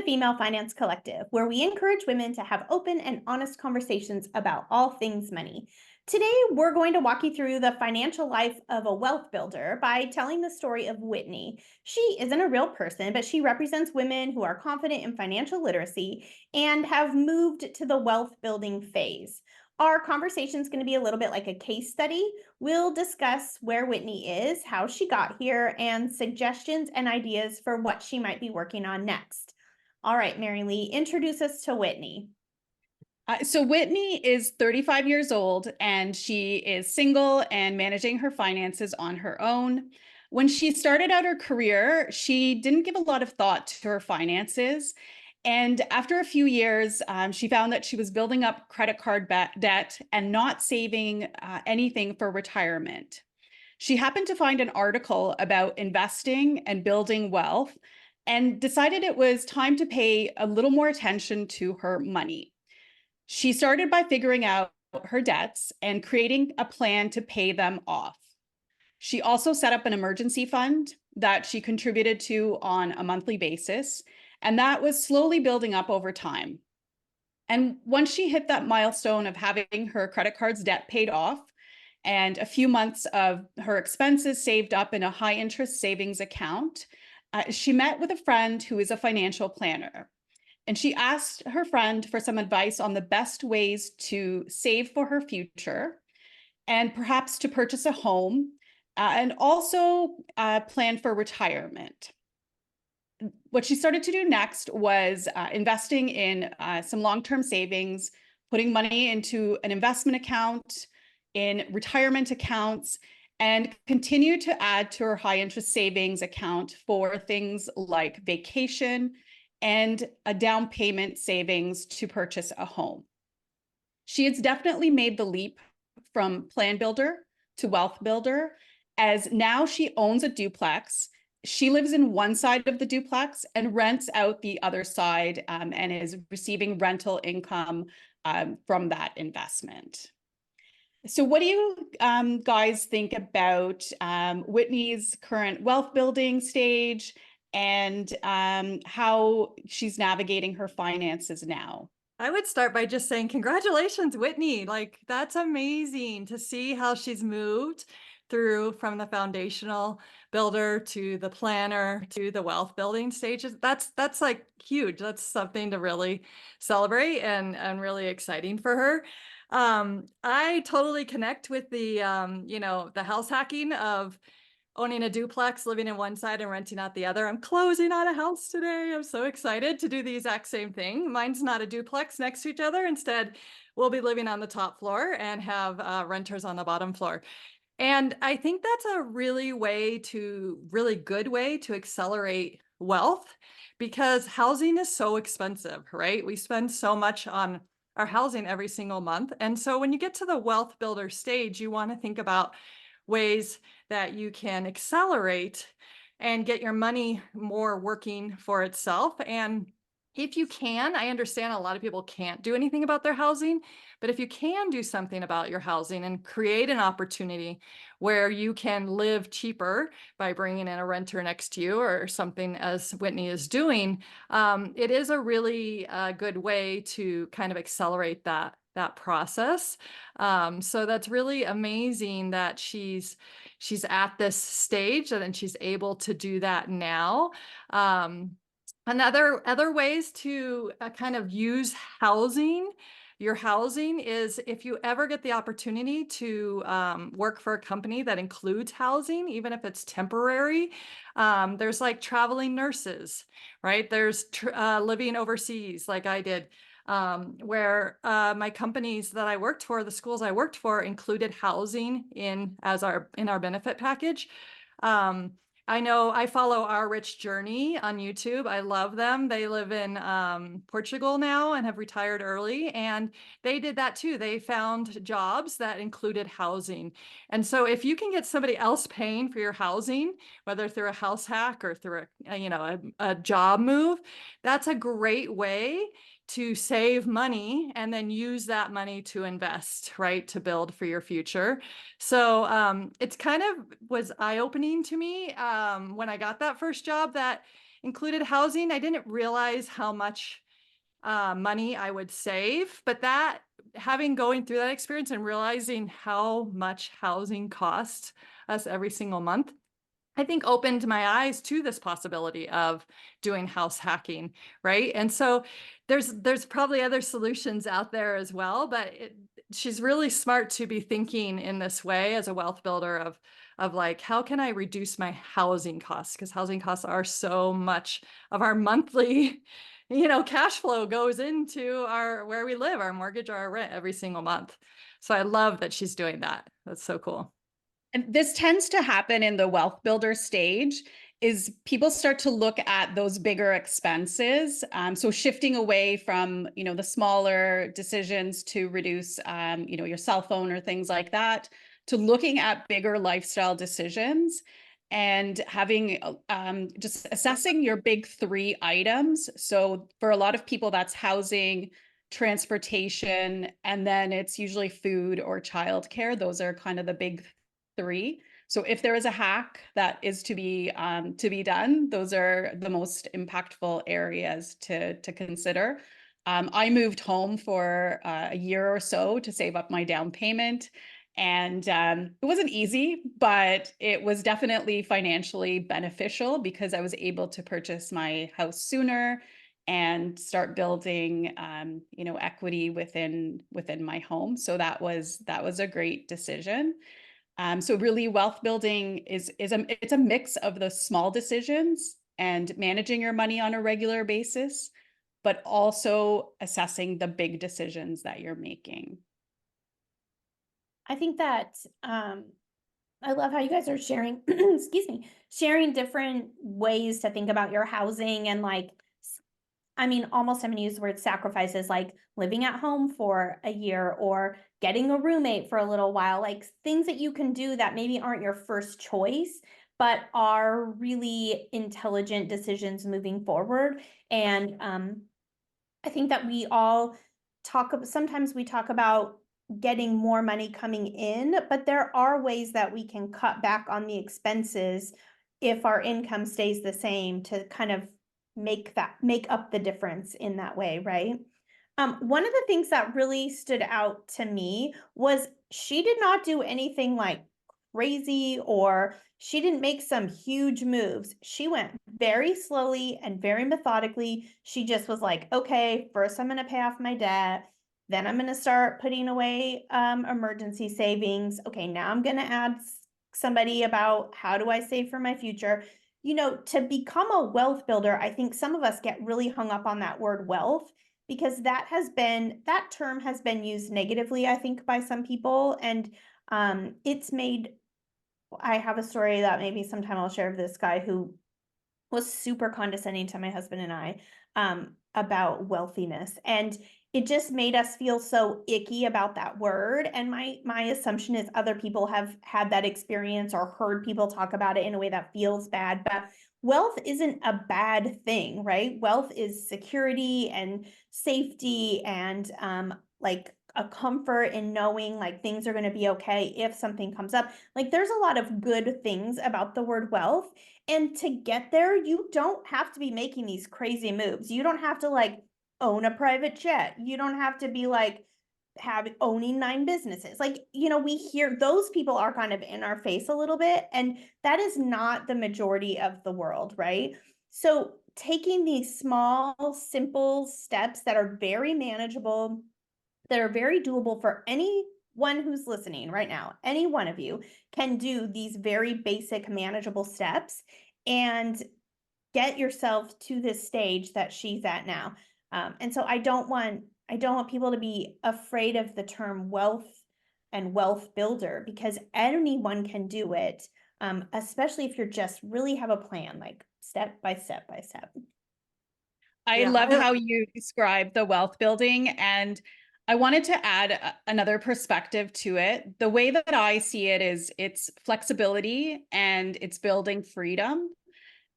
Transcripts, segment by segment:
Female Finance Collective, where we encourage women to have open and honest conversations about all things money. Today, we're going to walk you through the financial life of a wealth builder by telling the story of Whitney. She isn't a real person, but she represents women who are confident in financial literacy and have moved to the wealth building phase. Our conversation is going to be a little bit like a case study. We'll discuss where Whitney is, how she got here, and suggestions and ideas for what she might be working on next. All right, Mary Lee, introduce us to Whitney. So Whitney is 35 years old and she is single and managing her finances on her own. When she started out her career, she didn't give a lot of thought to her finances. And after a few years, she found that she was building up credit card debt and not saving anything for retirement. She happened to find an article about investing and building wealth and decided it was time to pay a little more attention to her money. She started by figuring out her debts and creating a plan to pay them off. She also set up an emergency fund that she contributed to on a monthly basis, and that was slowly building up over time. And once she hit that milestone of having her credit card's debt paid off and a few months of her expenses saved up in a high interest savings account, she met with a friend who is a financial planner. And she asked her friend for some advice on the best ways to save for her future and perhaps to purchase a home and also plan for retirement. What she started to do next was investing in some long-term savings, putting money into an investment account, in retirement accounts, and continue to add to her high interest savings account for things like vacation and a down payment savings to purchase a home. She has definitely made the leap from plan builder to wealth builder, as now she owns a duplex. She lives in one side of the duplex and rents out the other side, and is receiving rental income from that investment. So what do you guys think about Whitney's current wealth building stage and how she's navigating her finances now? I would start by just saying, congratulations, Whitney. Like, that's amazing to see how she's moved through from the foundational builder to the planner to the wealth building stages. That's like huge. That's something to really celebrate and really exciting for her. I totally connect with the the house hacking of owning a duplex, living in one side and renting out the other. I'm closing on a house today. I'm so excited to do the exact same thing. Mine's not a duplex next to each other. Instead, we'll be living on the top floor and have renters on the bottom floor. And I think that's a really good way to accelerate wealth, because housing is so expensive, right? We spend so much on our housing every single month. And so when you get to the wealth builder stage, you want to think about ways that you can accelerate and get your money more working for itself. And if you can, I understand a lot of people can't do anything about their housing, but if you can do something about your housing and create an opportunity where you can live cheaper by bringing in a renter next to you or something, as Whitney is doing, it is a really good way to kind of accelerate that process. So that's really amazing that she's at this stage and she's able to do that now. Other ways to kind of use your housing is if you ever get the opportunity to work for a company that includes housing, even if it's temporary. There's like traveling nurses, right? There's living overseas like I did, where my companies that I worked for, the schools I worked for, included housing in our benefit package. I know I follow Our Rich Journey on YouTube. I love them. They live in Portugal now and have retired early. And they did that too. They found jobs that included housing. And so if you can get somebody else paying for your housing, whether through a house hack or through a job move, that's a great way to save money and then use that money to invest, right? To build for your future. So it's kind of was eye-opening to me when I got that first job that included housing. I didn't realize how much money I would save, but that going through that experience and realizing how much housing costs us every single month, I think opened my eyes to this possibility of doing house hacking, right? And so there's probably other solutions out there as well, but she's really smart to be thinking in this way as a wealth builder of like, how can I reduce my housing costs? Because housing costs are so much of our monthly, cash flow goes into where we live, our mortgage or our rent every single month. So I love that she's doing that. That's so cool. And this tends to happen in the wealth builder stage is people start to look at those bigger expenses. So shifting away from, the smaller decisions to reduce, your cell phone or things like that, to looking at bigger lifestyle decisions and having just assessing your big 3 items. So for a lot of people, that's housing, transportation, and then it's usually food or childcare. Those are kind of the big 3. So if there is a hack that is to be done, those are the most impactful areas to consider. I moved home for a year or so to save up my down payment. And it wasn't easy, but it was definitely financially beneficial because I was able to purchase my house sooner and start building, equity within my home. So that was a great decision. So really wealth building it's a mix of the small decisions and managing your money on a regular basis, but also assessing the big decisions that you're making. I think that I love how you guys are sharing, excuse me, sharing different ways to think about your housing and like, almost I'm gonna use the word sacrifices, like living at home for a year or getting a roommate for a little while, like things that you can do that maybe aren't your first choice, but are really intelligent decisions moving forward. And I think that we all sometimes we talk about getting more money coming in, but there are ways that we can cut back on the expenses if our income stays the same to kind of make up the difference in that way, right? One of the things that really stood out to me was she did not do anything like crazy or she didn't make some huge moves. She went very slowly and very methodically. She just was like, okay, first I'm going to pay off my debt. Then I'm going to start putting away emergency savings. Okay, now I'm going to add somebody about how do I save for my future. To become a wealth builder, I think some of us get really hung up on that word wealth because that term has been used negatively, I think, by some people. And I have a story that maybe sometime I'll share of this guy who was super condescending to my husband and I about wealthiness. And it just made us feel so icky about that word. And my assumption is other people have had that experience or heard people talk about it in a way that feels bad. But wealth isn't a bad thing, right? Wealth is security and safety and like a comfort in knowing like things are going to be okay if something comes up. Like there's a lot of good things about the word wealth. And to get there, you don't have to be making these crazy moves. You don't have to like own a private jet. You don't have to be like owning 9 businesses. Like, we hear those people are kind of in our face a little bit, and that is not the majority of the world, right? So taking these small, simple steps that are very manageable, that are very doable for anyone who's listening right now, any one of you can do these very basic, manageable steps and get yourself to this stage that she's at now. And so I don't want people to be afraid of the term wealth and wealth builder because anyone can do it, especially if you're just really have a plan, like step by step by step. I Yeah. love how you describe the wealth building, and I wanted to add another perspective to it. The way that I see it is it's flexibility and it's building freedom.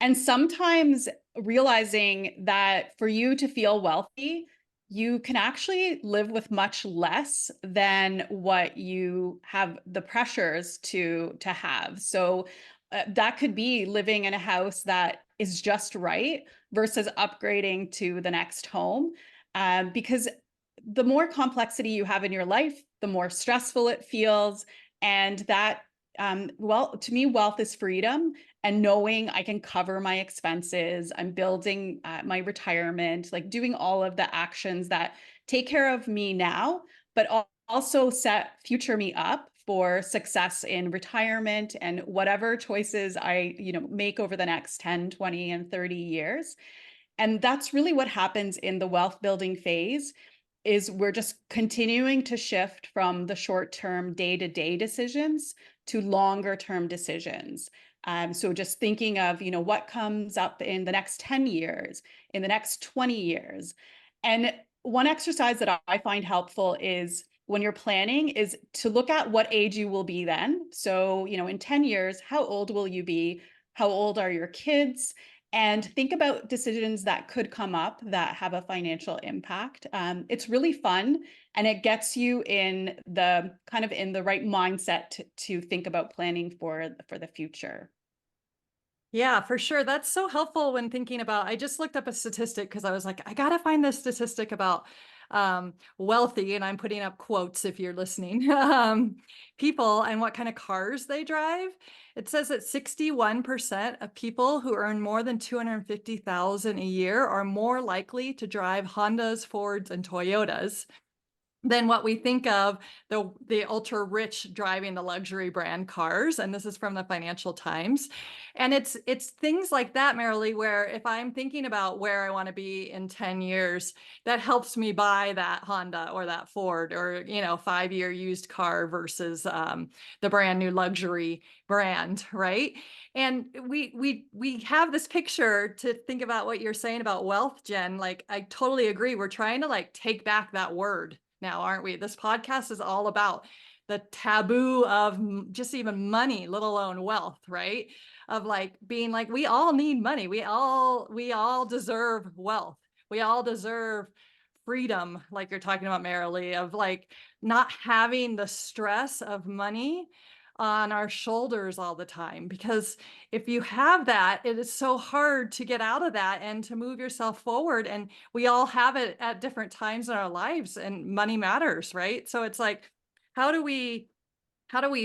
And sometimes realizing that for you to feel wealthy, you can actually live with much less than what you have the pressures to have. So that could be living in a house that is just right versus upgrading to the next home. Because the more complexity you have in your life, the more stressful it feels. And that, well, to me, wealth is freedom and knowing I can cover my expenses. I'm building my retirement, like doing all of the actions that take care of me now, but also set future me up for success in retirement and whatever choices I, make over the next 10, 20, and 30 years. And that's really what happens in the wealth building phase is we're just continuing to shift from the short-term day-to-day decisions to longer-term decisions. So just thinking of, what comes up in the next 10 years, in the next 20 years. And one exercise that I find helpful is when you're planning is to look at what age you will be then. So, in 10 years, how old will you be? How old are your kids? And think about decisions that could come up that have a financial impact. It's really fun, and it gets you in the right mindset to think about planning for the future. Yeah, for sure. That's so helpful when thinking about, I just looked up a statistic because I was like, I gotta find this statistic about wealthy, and I'm putting up quotes if you're listening, people and what kind of cars they drive. It says that 61% of people who earn more than 250,000 a year are more likely to drive Hondas, Fords, and Toyotas than what we think of the ultra rich driving the luxury brand cars. And this is from the Financial Times. And it's things like that, Marilee, where if I'm thinking about where I want to be in 10 years, that helps me buy that Honda or that Ford or, 5-year used car versus the brand new luxury brand, right? And we have this picture to think about what you're saying about wealth, Jen. Like, I totally agree. We're trying to like take back that word now, aren't we? This podcast is all about the taboo of just even money, let alone wealth, right? Of like being like, we all need money. We all deserve wealth. We all deserve freedom, like you're talking about, Marilee, of like not having the stress of money on our shoulders all the time. Because if you have that, it is so hard to get out of that and to move yourself forward. And we all have it at different times in our lives, and money matters, right? So it's like, how do we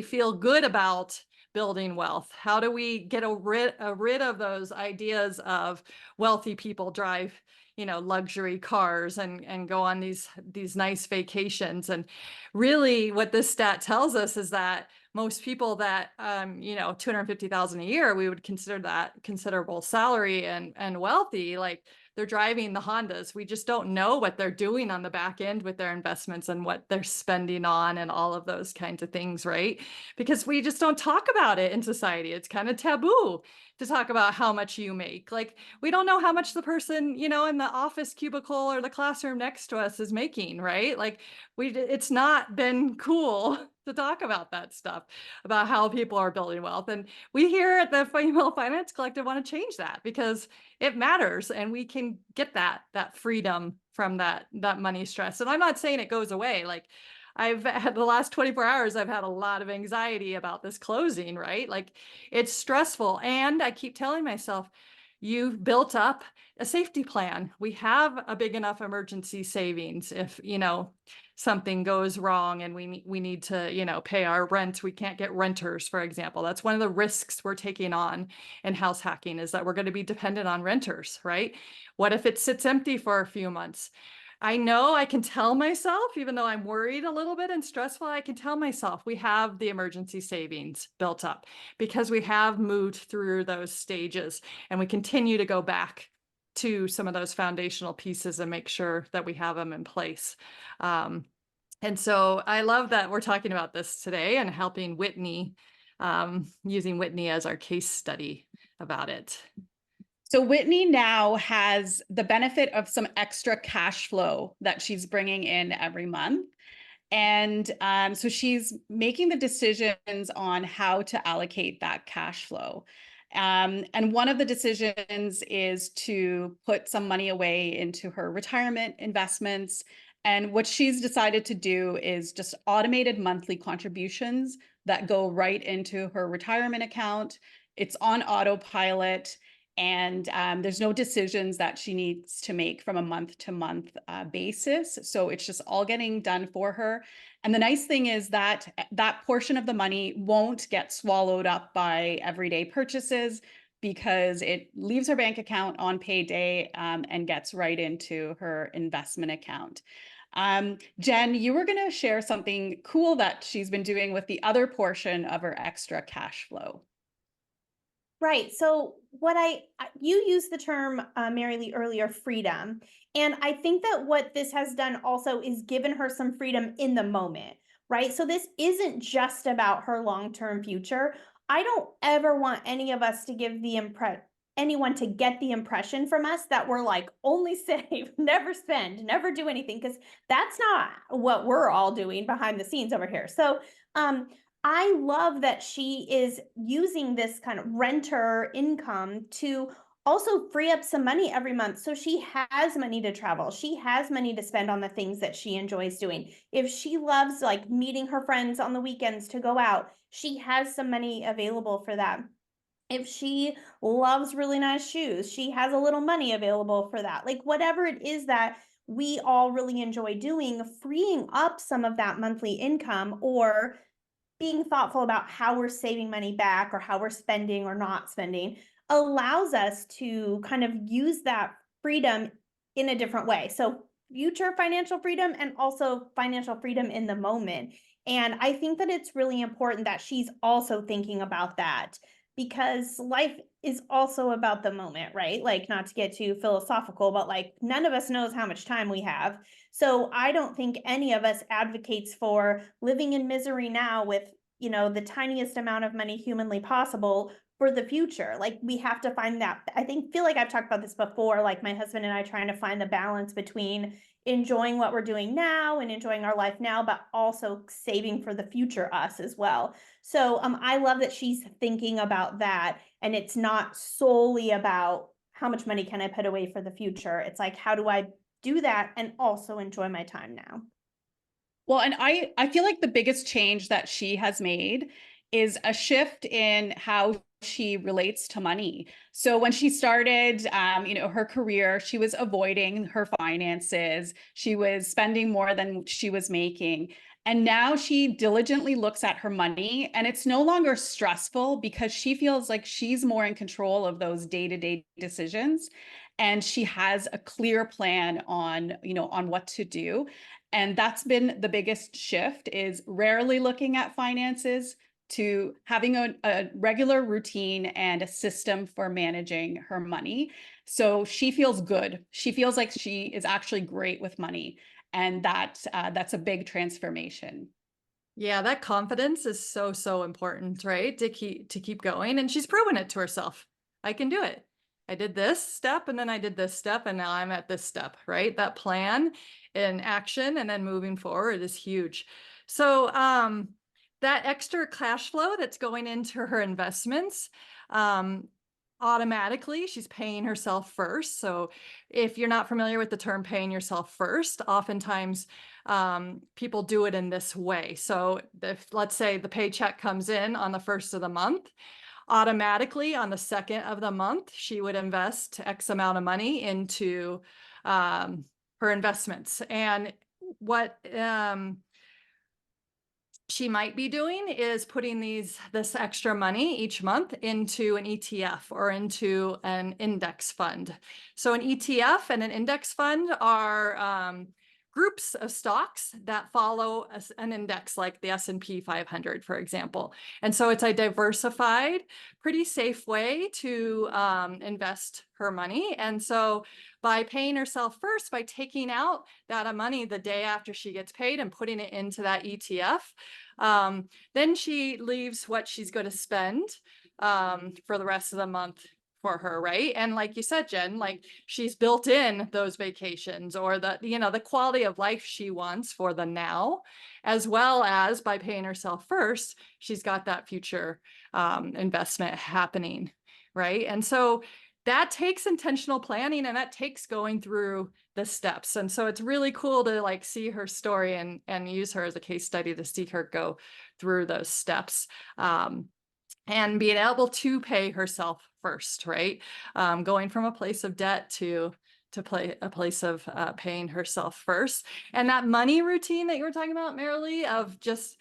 feel good about building wealth? How do we get rid of those ideas of wealthy people drive, luxury cars and go on these nice vacations? And really what this stat tells us is that most people that 250,000 a year, we would consider that considerable salary and wealthy, like they're driving the Hondas. We just don't know what they're doing on the back end with their investments and what they're spending on and all of those kinds of things, right? Because we just don't talk about it in society. It's kind of taboo to talk about how much you make. Like, we don't know how much the person, in the office cubicle or the classroom next to us is making, right? Like, it's not been cool to talk about that stuff, about how people are building wealth. And we here at the Female Finance Collective want to change that because it matters, and we can get that freedom from that money stress. And I'm not saying it goes away. Like, I've had the last 24 hours, I've had a lot of anxiety about this closing, right? Like, it's stressful. And I keep telling myself, you've built up a safety plan. We have a big enough emergency savings. If, something goes wrong and we need to, pay our rent, we can't get renters, for example. That's one of the risks we're taking on in house hacking, is that we're going to be dependent on renters, right? What if it sits empty for a few months? I know I can tell myself, even though I'm worried a little bit and stressful, I can tell myself we have the emergency savings built up because we have moved through those stages, and we continue to go back to some of those foundational pieces and make sure that we have them in place. And so I love that we're talking about this today and helping Whitney, using Whitney as our case study about it. So Whitney now has the benefit of some extra cash flow that she's bringing in every month. And so she's making the decisions on how to allocate that cash flow. And one of the decisions is to put some money away into her retirement investments. And what she's decided to do is just automated monthly contributions that go right into her retirement account. It's on autopilot, and there's no decisions that she needs to make from a month to month basis. So it's just all getting done for her. And the nice thing is that that portion of the money won't get swallowed up by everyday purchases, because it leaves her bank account on payday and gets right into her investment account. Jen, you were going to share something cool that she's been doing with the other portion of her extra cash flow. Right. So you used the term, Mary Lee, earlier, freedom. And I think that what this has done also is given her some freedom in the moment, right? So this isn't just about her long-term future. I don't ever want any of us to give the anyone to get the impression from us that we're like only save, never spend, never do anything, because that's not what we're all doing behind the scenes over here. So I love that she is using this kind of renter income to also free up some money every month. So she has money to travel. She has money to spend on the things that she enjoys doing. If she loves like meeting her friends on the weekends to go out, she has some money available for that. If she loves really nice shoes, she has a little money available for that. Like whatever it is that we all really enjoy doing, freeing up some of that monthly income, or being thoughtful about how we're saving money back or how we're spending or not spending, allows us to kind of use that freedom in a different way. So future financial freedom and also financial freedom in the moment. And I think that it's really important that she's also thinking about that, because life is also about the moment, right? Like, not to get too philosophical, but like none of us knows how much time we have. So I don't think any of us advocates for living in misery now with, the tiniest amount of money humanly possible for the future. Like, we have to find that. Feel like I've talked about this before, like my husband and I trying to find the balance between enjoying what we're doing now and enjoying our life now, but also saving for the future us as well. So I love that she's thinking about that, and it's not solely about how much money can I put away for the future. It's like, how do I do that and also enjoy my time now? Well, and I feel like the biggest change that she has made is a shift in how she relates to money. So when she started, her career, she was avoiding her finances. She was spending more than she was making. And now she diligently looks at her money, and it's no longer stressful because she feels like she's more in control of those day-to-day decisions. And she has a clear plan on what to do. And that's been the biggest shift, is rarely looking at finances to having a regular routine and a system for managing her money. So she feels good. She feels like she is actually great with money. And that's a big transformation. Yeah, that confidence is so, so important, right? To keep going. And she's proven it to herself. I can do it. I did this step and then I did this step and now I'm at this step, right? That plan in action and then moving forward is huge. So that extra cash flow that's going into her investments, automatically she's paying herself first. So if you're not familiar with the term paying yourself first, oftentimes people do it in this way. So if, let's say, the paycheck comes in on the first of the month, automatically on the second of the month, she would invest X amount of money into her investments. And what she might be doing is putting this extra money each month into an ETF or into an index fund. So an ETF and an index fund are groups of stocks that follow an index like the S&P 500, for example. And so it's a diversified, pretty safe way to invest her money. And so by paying herself first, by taking out that money the day after she gets paid and putting it into that ETF, then she leaves what she's going to spend for the rest of the month for her, right? And like you said, Jen, like she's built in those vacations or the quality of life she wants for the now, as well as by paying herself first, she's got that future investment happening, right? And so that takes intentional planning, and that takes going through the steps. And so it's really cool to like see her story and use her as a case study to see her go through those steps. and being able to pay herself first, right? Going from a place of debt to play a place of paying herself first. And that money routine that you were talking about, Marilee, of just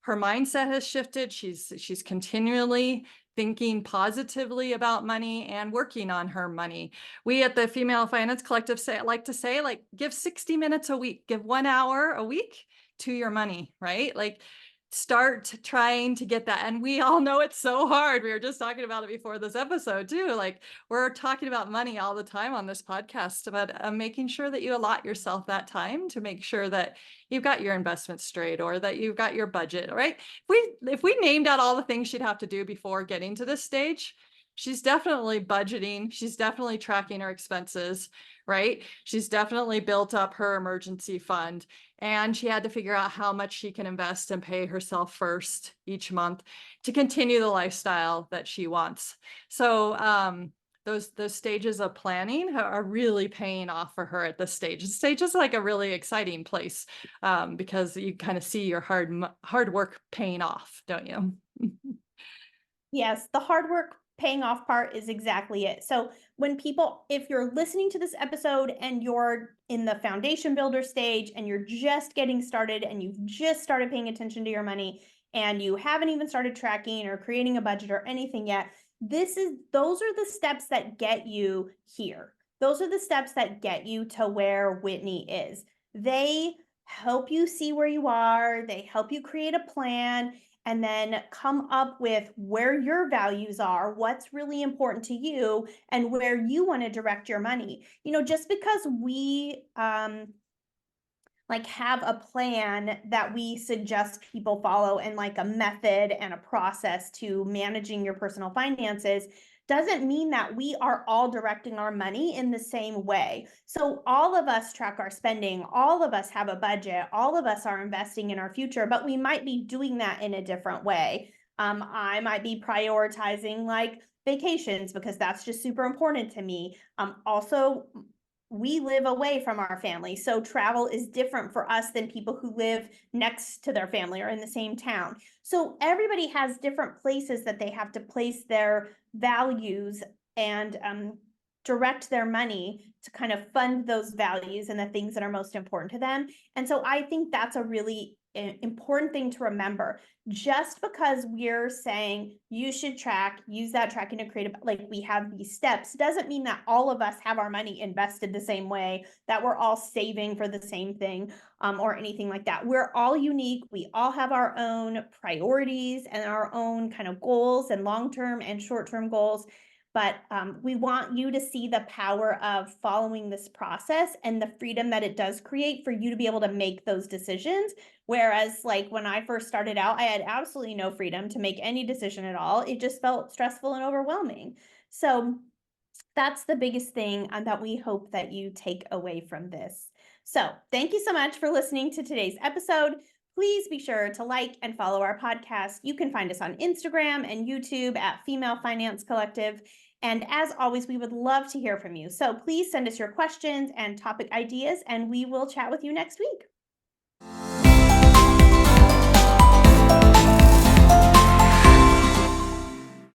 her mindset has shifted. She's continually thinking positively about money and working on her money. We at the Female Finance Collective like to say, like, give 60 minutes a week, give 1 hour a week to your money, right? Like, start trying to get that. And we all know it's so hard. We were just talking about it before this episode too. Like, we're talking about money all the time on this podcast, but making sure that you allot yourself that time to make sure that you've got your investments straight, or that you've got your budget, right? If we named out all the things she'd have to do before getting to this stage, she's definitely budgeting. She's definitely tracking her expenses, right? She's definitely built up her emergency fund, and she had to figure out how much she can invest and pay herself first each month to continue the lifestyle that she wants. So those stages of planning are really paying off for her at this stage. The stage is like a really exciting place because you kind of see your hard work paying off, don't you? Yes, the hard work paying off part is exactly it. So if you're listening to this episode and you're in the foundation builder stage and you're just getting started and you've just started paying attention to your money and you haven't even started tracking or creating a budget or anything yet, those are the steps that get you here. Those are the steps that get you to where Whitney is. They help you see where you are, they help you create a plan, and then come up with where your values are, what's really important to you, and where you want to direct your money. Just because we have a plan that we suggest people follow, and like a method and a process to managing your personal finances, doesn't mean that we are all directing our money in the same way. So all of us track our spending, all of us have a budget, all of us are investing in our future, but we might be doing that in a different way. I might be prioritizing like vacations because that's just super important to me. Also, we live away from our family, so travel is different for us than people who live next to their family or in the same town. So everybody has different places that they have to place their values and direct their money to kind of fund those values and the things that are most important to them. And so I think that's a really important thing to remember. Just because we're saying you should use that tracking to create we have these steps, doesn't mean that all of us have our money invested the same way, that we're all saving for the same thing, or anything like that. We're all unique. We all have our own priorities and our own kind of goals, and long-term and short-term goals. But we want you to see the power of following this process and the freedom that it does create for you to be able to make those decisions. Whereas when I first started out, I had absolutely no freedom to make any decision at all. It just felt stressful and overwhelming. So that's the biggest thing that we hope that you take away from this. So thank you so much for listening to today's episode. Please be sure to like and follow our podcast. You can find us on Instagram and YouTube at Female Finance Collective. And as always, we would love to hear from you. So please send us your questions and topic ideas, and we will chat with you next week.